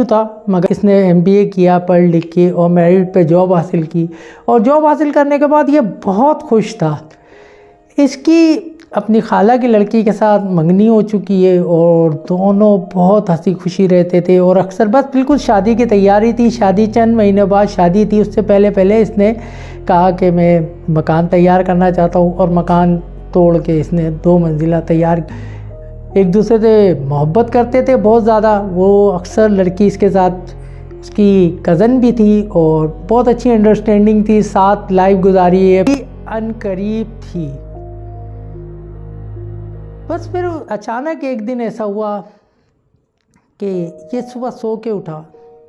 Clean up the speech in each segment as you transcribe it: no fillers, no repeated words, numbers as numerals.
تھا، مگر اس نے MBA کیا پڑھ لکھ کے اور میرٹ پہ جاب حاصل کی، اور جاب حاصل کرنے کے بعد یہ بہت خوش تھا۔ اس کی اپنی خالہ کی لڑکی کے ساتھ منگنی ہو چکی ہے اور دونوں بہت ہنسی خوشی رہتے تھے، اور اکثر بس بالکل شادی کی تیاری تھی، شادی چند مہینے بعد شادی تھی، اس سے پہلے اس نے کہا کہ میں مکان تیار کرنا چاہتا ہوں، اور مکان توڑ کے اس نے 2 منزلہ تیار کی۔ ایک دوسرے سے محبت کرتے تھے بہت زیادہ، وہ اکثر لڑکی اس کے ساتھ اس کی کزن بھی تھی اور بہت اچھی انڈرسٹینڈنگ تھی، ساتھ لائف گزاری ہے، ان قریب تھی۔ بس پھر اچانک ایک دن ایسا ہوا کہ یہ صبح سو کے اٹھا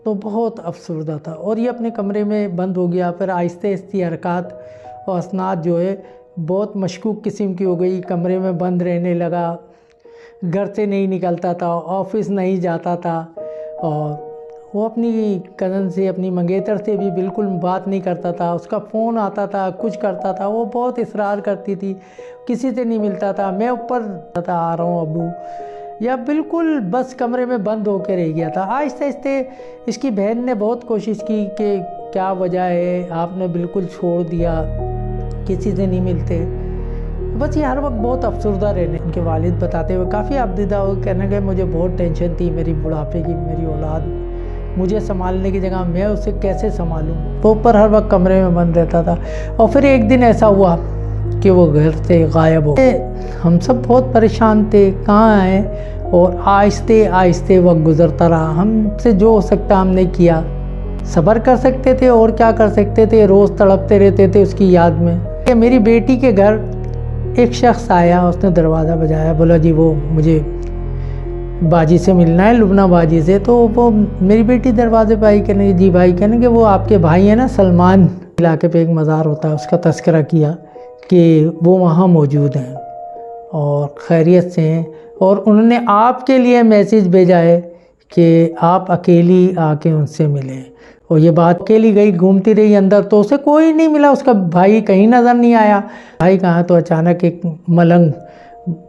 تو بہت افسردہ تھا، اور یہ اپنے کمرے میں بند ہو گیا۔ پھر آہستہ آہستہ حرکات اور اسناد جو ہے بہت مشکوک قسم کی ہو گئی، کمرے میں بند رہنے لگا، گھر سے نہیں نکلتا تھا، آفس نہیں جاتا تھا، اور وہ اپنی کزن سے، اپنی منگیتر سے بھی بالکل بات نہیں کرتا تھا۔ اس کا فون آتا تھا، کچھ کرتا تھا، وہ بہت اصرار کرتی تھی، کسی سے نہیں ملتا تھا، میں اوپر آ رہا ہوں ابو، یا بالکل بس کمرے میں بند ہو کے رہ گیا تھا۔ آہستہ آہستہ اس کی بہن نے بہت کوشش کی کہ کیا وجہ ہے، آپ نے بالکل چھوڑ دیا، کسی سے نہیں ملتے، بس یہ ہر وقت بہت افسردہ رہنے۔ ان کے والد بتاتے ہوئے کافی عبدیدہ ہو، کہنے کہ مجھے بہت ٹینشن تھی میری بڑھاپے کی، میری اولاد مجھے سنبھالنے کی جگہ میں اسے کیسے سنبھالوں، وہ اوپر ہر وقت کمرے میں بند رہتا تھا۔ اور پھر ایک دن ایسا ہوا کہ وہ گھر سے غائب ہو گئے۔ ہم سب بہت پریشان تھے، کہاں آئے، اور آہستہ آہستہ وقت گزرتا رہا۔ ہم سے جو ہو سکتا ہم نے کیا، صبر کر سکتے تھے اور کیا کر سکتے تھے، روز تڑپتے رہتے تھے اس کی یاد میں۔ کہ میری بیٹی کے گھر ایک شخص آیا، اس نے دروازہ بجایا، بولا جی وہ مجھے باجی سے ملنا ہے، لبنہ باجی سے۔ تو وہ میری بیٹی دروازے پہ آئی، کہنے جی بھائی، کہنے کہ وہ آپ کے بھائی ہیں نا سلمان، علاقے پہ ایک مزار ہوتا ہے، اس کا تذکرہ کیا کہ وہ وہاں موجود ہیں اور خیریت سے ہیں، اور انہوں نے آپ کے لیے میسیج بھیجا ہے کہ آپ اکیلی آ کے ان سے ملیں۔ اور یہ بات اکیلی گئی، گھومتی رہی اندر، تو اسے کوئی نہیں ملا، اس کا بھائی کہیں نظر نہیں آیا۔ بھائی کہاں، تو اچانک ایک ملنگ،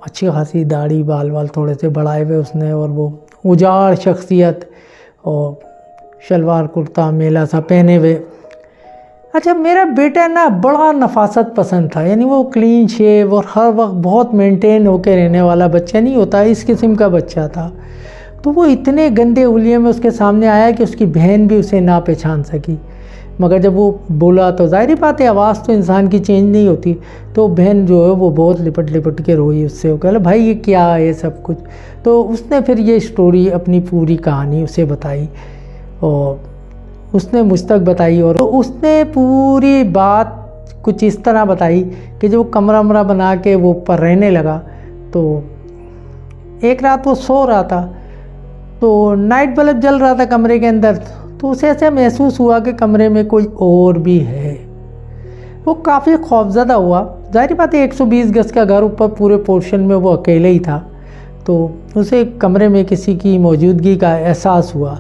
اچھی خاصی داڑھی بال تھوڑے سے بڑھائے ہوئے اس نے، اور وہ اجاڑ شخصیت اور شلوار کرتا میلا سا پہنے ہوئے۔ اچھا، میرا بیٹا نا بڑا نفاست پسند تھا، یعنی وہ کلین شیو اور ہر وقت بہت مینٹین ہو کے رہنے والا بچہ نہیں ہوتا، اس قسم کا بچہ تھا۔ تو وہ اتنے گندے حلیے میں اس کے سامنے آیا کہ اس کی بہن بھی اسے نہ پہچان سکی، مگر جب وہ بولا تو ظاہری بات ہے آواز تو انسان کی چینج نہیں ہوتی، تو بہن جو ہے وہ بہت لپٹ کے روئی اس سے، وہ کہا بھائی یہ کیا ہے سب کچھ۔ تو اس نے پھر یہ سٹوری، اپنی پوری کہانی اسے بتائی، اور اس نے مجھ تک بتائی، اور اس نے پوری بات کچھ اس طرح بتائی کہ جو کمرہ بنا کے وہ اوپر رہنے لگا، تو ایک رات وہ سو رہا تھا، تو نائٹ بلب جل رہا تھا کمرے کے اندر، تو اسے ایسا محسوس ہوا کہ کمرے میں کوئی اور بھی ہے۔ وہ کافی خوفزدہ ہوا، ظاہری بات ہے 120 گز کا گھر، اوپر پورے پورشن میں وہ اکیلے ہی تھا، تو اسے کمرے میں کسی کی موجودگی کا احساس ہوا۔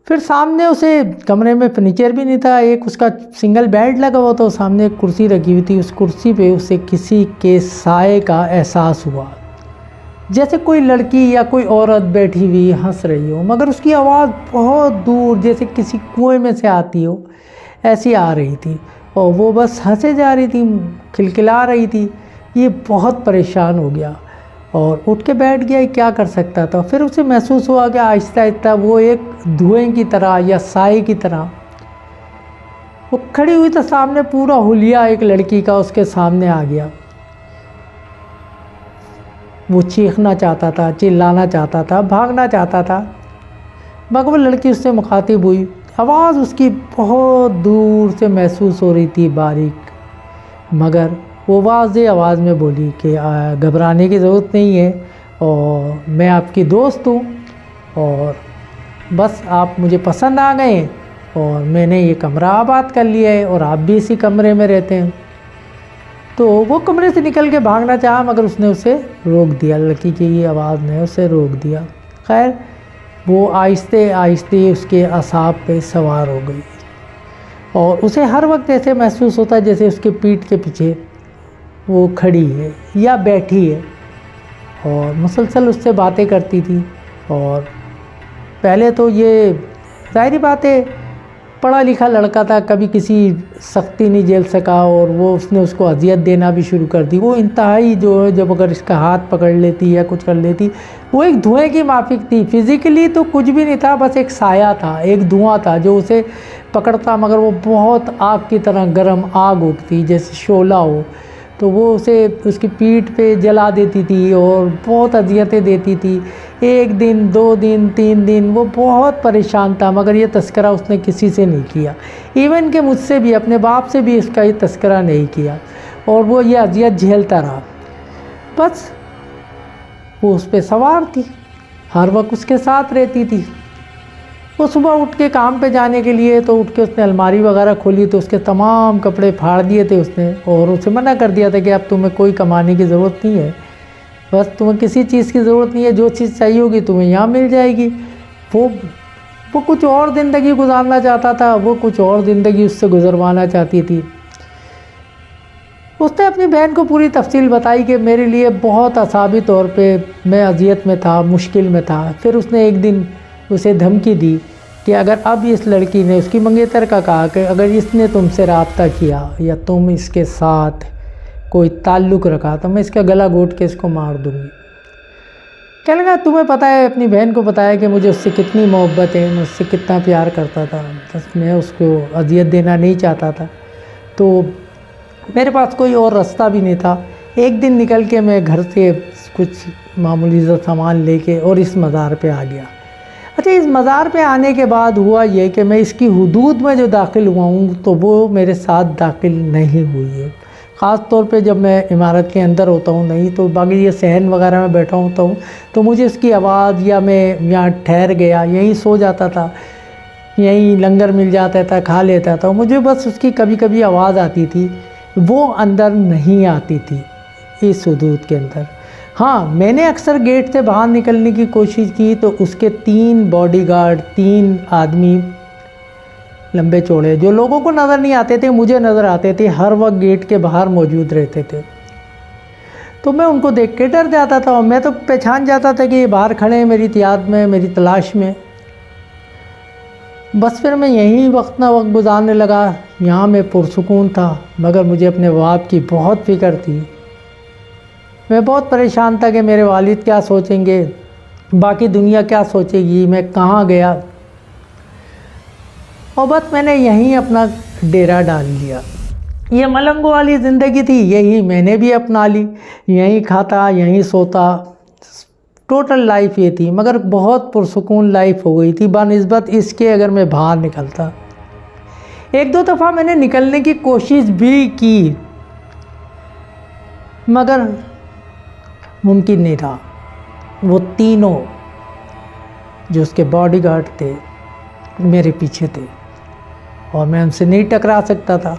پھر سامنے اسے کمرے میں فرنیچر بھی نہیں تھا، ایک اس کا سنگل بیڈ لگا ہوا تھا، سامنے ایک کرسی رکھی ہوئی تھی، اس کرسی پہ اسے کسی کے سائے کا احساس ہوا، جیسے کوئی لڑکی یا کوئی عورت بیٹھی ہوئی ہنس رہی ہو، مگر اس کی آواز بہت دور جیسے کسی کنویں میں سے آتی ہو، ایسی آ رہی تھی، اور وہ بس ہنسے جا رہی تھی، کھلکھلا رہی تھی۔ یہ بہت پریشان ہو گیا اور اٹھ کے بیٹھ گیا، کیا کر سکتا تھا۔ پھر اسے محسوس ہوا کہ آہستہ آہستہ وہ ایک دھوئیں کی طرح یا سائے کی طرح وہ کھڑی ہوئی، تو سامنے پورا حلیہ ایک لڑکی کا اس کے سامنے آ گیا۔ وہ چیخنا چاہتا تھا، چلانا چاہتا تھا، بھاگنا چاہتا تھا، مگر وہ لڑکی اس سے مخاطب ہوئی، آواز اس کی بہت دور سے محسوس ہو رہی تھی، باریک، مگر وہ واضح آواز میں بولی کہ گھبرانے کی ضرورت نہیں ہے، اور میں آپ کی دوست ہوں، اور بس آپ مجھے پسند آ گئے ہیں، اور میں نے یہ کمرہ آباد کر لیا ہے، اور آپ بھی اسی کمرے میں رہتے ہیں۔ تو وہ کمرے سے نکل کے بھاگنا چاہا، مگر اس نے اسے روک دیا، لڑکی کی یہ آواز نے اسے روک دیا۔ خیر، وہ آہستہ آہستہ اس کے اعصاب پہ سوار ہو گئی، اور اسے ہر وقت ایسے محسوس ہوتا ہے جیسے اس کے پیٹھ کے پیچھے وہ کھڑی ہے یا بیٹھی ہے، اور مسلسل اس سے باتیں کرتی تھی، اور پہلے تو یہ ظاہری بات ہے پڑھا لکھا لڑکا تھا، کبھی کسی سختی نہیں جھیل سکا، اور وہ اس نے اس کو اذیت دینا بھی شروع کر دی۔ وہ انتہائی جو ہے جب اگر اس کا ہاتھ پکڑ لیتی یا کچھ کر لیتی، وہ ایک دھوئیں کی مافک تھی، فزیکلی تو کچھ بھی نہیں تھا، بس ایک سایہ تھا، ایک دھواں تھا جو اسے پکڑتا، مگر وہ بہت آگ کی طرح گرم آگ اٹھتی جیسے شعلہ ہو، تو وہ اسے اس کی پیٹھ پہ جلا دیتی تھی اور بہت اذیتیں دیتی تھی۔ 1 دن 2 دن 3 دن وہ بہت پریشان تھا، مگر یہ تذکرہ اس نے کسی سے نہیں کیا، ایون کہ مجھ سے بھی، اپنے باپ سے بھی اس کا یہ تذکرہ نہیں کیا، اور وہ یہ اذیت جھیلتا رہا۔ بس وہ اس پہ سوار تھی، ہر وقت اس کے ساتھ رہتی تھی۔ وہ صبح اٹھ کے کام پہ جانے کے لیے تو اٹھ کے اس نے الماری وغیرہ کھولی تو اس کے تمام کپڑے پھاڑ دیے تھے اس نے، اور اسے منع کر دیا تھا کہ اب تمہیں کوئی کمانے کی ضرورت نہیں ہے، بس تمہیں کسی چیز کی ضرورت نہیں ہے، جو چیز چاہیے ہوگی تمہیں یہاں مل جائے گی۔ وہ کچھ اور زندگی گزارنا چاہتا تھا، وہ کچھ اور زندگی اس سے گزروانا چاہتی تھی۔ اس نے اپنی بہن کو پوری تفصیل بتائی کہ میرے لیے بہت اعصابی طور پہ میں اذیت میں تھا، مشکل میں تھا۔ پھر اس نے ایک دن اسے دھمکی دی کہ اگر اب اس لڑکی نے، اس کی منگیتر کا کہا کہ اگر اس نے تم سے رابطہ کیا یا تم اس کے ساتھ کوئی تعلق رکھا تو میں اس کا گلا گھونٹ کے اس کو مار دوں گی۔ کہنے لگا تمہیں پتہ ہے، اپنی بہن کو پتہ ہے کہ مجھے اس سے کتنی محبت ہے، میں اس سے کتنا پیار کرتا تھا، بس میں اس کو اذیت دینا نہیں چاہتا تھا، تو میرے پاس کوئی اور راستہ بھی نہیں تھا۔ ایک دن نکل کے میں گھر سے کچھ معمولی سا سامان لے کے اور اس مزار پہ آ گیا۔ اچھا، اس مزار پہ آنے کے بعد ہوا یہ کہ میں اس کی حدود میں جو داخل ہوا ہوں تو وہ میرے ساتھ داخل نہیں ہوئی ہے، خاص طور پہ جب میں عمارت کے اندر ہوتا ہوں، نہیں تو باقی یہ صحن وغیرہ میں بیٹھا ہوتا ہوں تو مجھے اس کی آواز، یا میں یہاں ٹھہر گیا یہیں سو جاتا تھا، یہیں لنگر مل جاتا تھا کھا لیتا تھا، مجھے بس اس کی کبھی کبھی آواز آتی تھی، وہ اندر نہیں آتی تھی اس حدود کے اندر۔ ہاں، میں نے اکثر گیٹ سے باہر نکلنے کی کوشش کی تو اس کے 3 باڈی گارڈ، 3 آدمی لمبے چوڑے جو لوگوں کو نظر نہیں آتے تھے، مجھے نظر آتے تھے، ہر وقت گیٹ کے باہر موجود رہتے تھے، تو میں ان کو دیکھ کے ڈر جاتا تھا، اور میں تو پہچان جاتا تھا کہ یہ باہر کھڑے ہیں میری احتیاط میں، میری تلاش میں۔ بس پھر میں یہیں وقت نہ وقت گزارنے لگا، یہاں میں پرسکون تھا، مگر مجھے اپنے باپ کی بہت فکر تھی۔ میں بہت پریشان تھا کہ میرے والد کیا سوچیں گے، باقی دنیا کیا سوچے گی، میں کہاں گیا، اور بس میں نے یہیں اپنا ڈیرا ڈال لیا۔ یہ ملنگوں والی زندگی تھی، یہی میں نے بھی اپنا لی، یہیں کھاتا یہیں سوتا، ٹوٹل لائف یہ تھی، مگر بہت پرسکون لائف ہو گئی تھی بنسبت اس کے اگر میں باہر نکلتا۔ 1-2 دفعہ میں نے نکلنے کی کوشش بھی کی، مگر ممکن نہیں تھا۔ وہ تینوں جو اس کے باڈی گارڈ تھے میرے پیچھے تھے، اور میں ان سے نہیں ٹکرا سکتا تھا،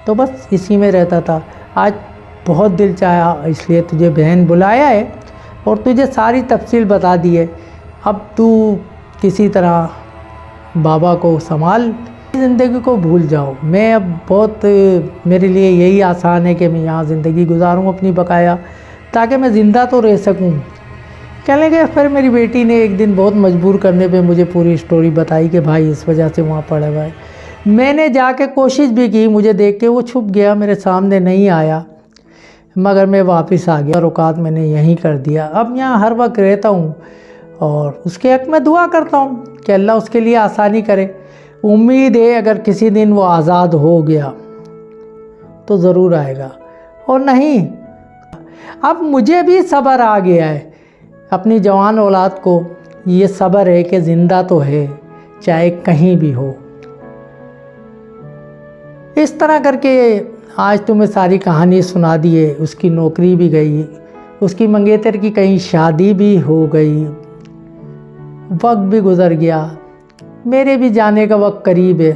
تو بس اسی میں رہتا تھا۔ آج بہت دل چاہا، اس لیے تجھے بہن بلایا ہے اور تجھے ساری تفصیل بتا دی ہے، اب تو کسی طرح بابا کو سنبھال، زندگی کو بھول جاؤ، میں اب بہت، میرے لیے یہی آسان ہے کہ میں یہاں زندگی گزاروں اپنی بقایا، تاکہ میں زندہ تو رہ سکوں۔ کہنے لگے، پھر میری بیٹی نے ایک دن بہت مجبور کرنے پہ مجھے پوری سٹوری بتائی کہ بھائی اس وجہ سے وہاں پڑے ہوئے۔ میں نے جا کے کوشش بھی کی، مجھے دیکھ کے وہ چھپ گیا، میرے سامنے نہیں آیا، مگر میں واپس آ گیا، رکعت میں نے یہیں کر دیا۔ اب یہاں ہر وقت رہتا ہوں اور اس کے حق میں دعا کرتا ہوں کہ اللہ اس کے لیے آسانی کرے۔ امید ہے اگر کسی دن وہ آزاد ہو گیا تو ضرور آئے گا، اور نہیں، اب مجھے بھی صبر آ گیا ہے، اپنی جوان اولاد کو یہ صبر ہے کہ زندہ تو ہے، چاہے کہیں بھی ہو۔ اس طرح کر کے آج تمہیں ساری کہانی سنا دی ہے۔ اس کی نوکری بھی گئی، اس کی منگیتر کی کہیں شادی بھی ہو گئی، وقت بھی گزر گیا، میرے بھی جانے کا وقت قریب ہے،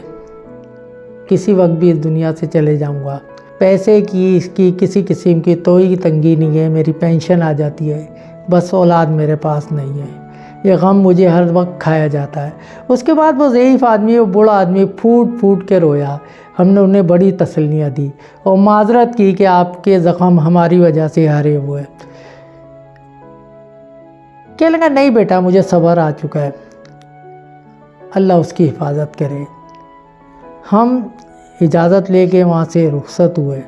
کسی وقت بھی اس دنیا سے چلے جاؤں گا۔ پیسے کی، اس کی کسی قسم کی کوئی تنگی نہیں ہے، میری پینشن آ جاتی ہے، بس اولاد میرے پاس نہیں ہے، یہ غم مجھے ہر وقت کھایا جاتا ہے۔ اس کے بعد وہ ضعیف آدمی، وہ بوڑھا آدمی پھوٹ پھوٹ کے رویا، ہم نے انہیں بڑی تسلیاں دی اور معذرت کی کہ آپ کے زخم ہماری وجہ سے ہارے ہوئے۔ کہنے لگا، نہیں بیٹا، مجھے صبر آ چکا ہے، اللہ اس کی حفاظت کرے۔ ہم اجازت لے کے وہاں سے رخصت ہوئے